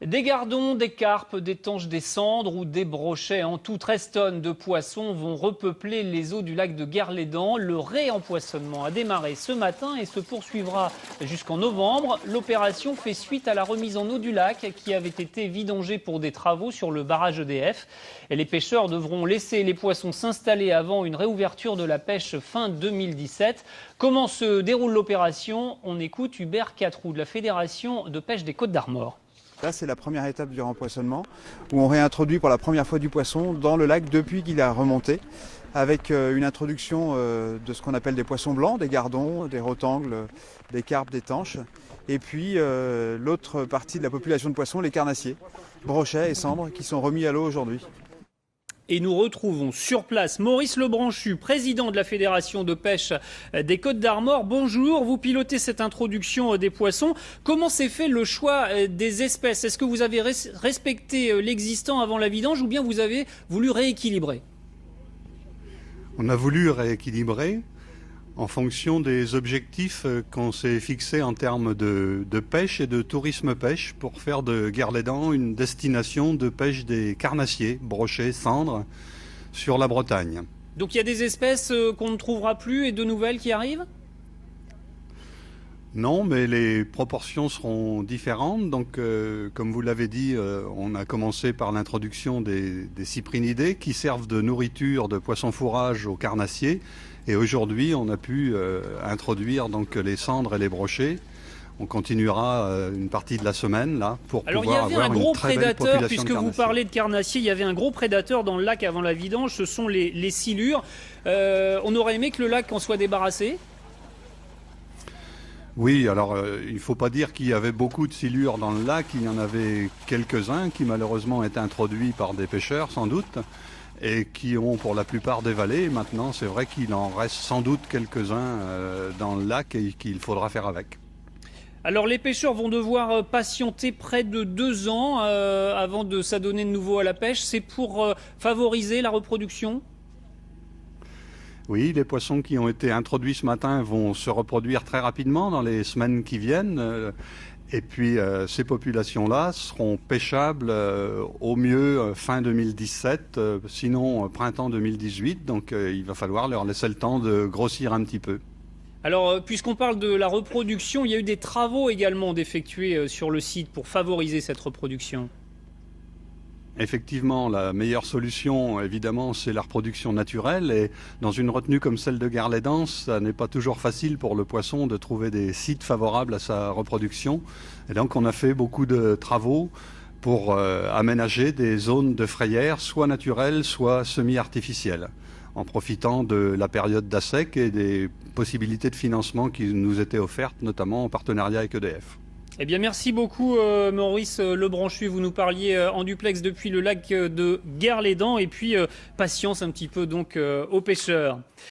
Des gardons, des carpes, des tanches, des cendres ou des brochets. En tout, 13 tonnes de poissons vont repeupler les eaux du lac de Guerlédan. Le réempoisonnement a démarré ce matin et se poursuivra jusqu'en novembre. L'opération fait suite à la remise en eau du lac qui avait été vidangée pour des travaux sur le barrage EDF. Et les pêcheurs devront laisser les poissons s'installer avant une réouverture de la pêche fin 2017. Comment se déroule l'opération? On écoute Hubert Catroux de la Fédération de pêche des Côtes-d'Armor. Là, c'est la première étape du rempoisonnement où on réintroduit pour la première fois du poisson dans le lac depuis qu'il a remonté, avec une introduction de ce qu'on appelle des poissons blancs, des gardons, des rotangles, des carpes, des tanches, et puis l'autre partie de la population de poissons, les carnassiers, brochets et cendres, qui sont remis à l'eau aujourd'hui. Et nous retrouvons sur place Maurice Lebranchu, président de la Fédération de pêche des Côtes-d'Armor. Bonjour, vous pilotez cette introduction des poissons. Comment s'est fait le choix des espèces? Est-ce que vous avez respecté l'existant avant la vidange ou bien vous avez voulu rééquilibrer? On a voulu rééquilibrer en fonction des objectifs qu'on s'est fixés en termes de pêche et de tourisme-pêche pour faire de Guerlédan une destination de pêche des carnassiers, brochets, cendres, sur la Bretagne. Donc il y a des espèces qu'on ne trouvera plus et de nouvelles qui arrivent? Non, mais les proportions seront différentes. Donc, comme vous l'avez dit, on a commencé par l'introduction des cyprinidés qui servent de nourriture de poisson fourrage aux carnassiers. Et aujourd'hui, on a pu introduire donc les cendres et les brochets. On continuera une partie de la semaine là pour pouvoir avoir une très belle population de carnassiers. Alors il y avait un gros prédateur, puisque vous parlez de carnassiers, il y avait un gros prédateur dans le lac avant la vidange, ce sont les silures. On aurait aimé que le lac en soit débarrassé? Oui, alors il ne faut pas dire qu'il y avait beaucoup de silures dans le lac, il y en avait quelques-uns qui malheureusement étaient introduits par des pêcheurs sans doute et qui ont pour la plupart dévalé. Maintenant c'est vrai qu'il en reste sans doute quelques-uns dans le lac et qu'il faudra faire avec. Alors les pêcheurs vont devoir patienter près de 2 ans avant de s'adonner de nouveau à la pêche. C'est pour favoriser la reproduction? Oui, les poissons qui ont été introduits ce matin vont se reproduire très rapidement dans les semaines qui viennent. Et puis ces populations-là seront pêchables au mieux fin 2017, sinon printemps 2018. Donc il va falloir leur laisser le temps de grossir un petit peu. Alors, puisqu'on parle de la reproduction, il y a eu des travaux également d'effectuer sur le site pour favoriser cette reproduction. Effectivement, la meilleure solution, évidemment, c'est la reproduction naturelle. Et dans une retenue comme celle de Guerlédan, ça n'est pas toujours facile pour le poisson de trouver des sites favorables à sa reproduction. Et donc, on a fait beaucoup de travaux pour aménager des zones de frayère, soit naturelles, soit semi-artificielles, en profitant de la période d'assec et des possibilités de financement qui nous étaient offertes, notamment en partenariat avec EDF. Eh bien, merci beaucoup Maurice Lebranchu. Vous nous parliez en duplex depuis le lac de Guerlédan et puis patience un petit peu donc aux pêcheurs.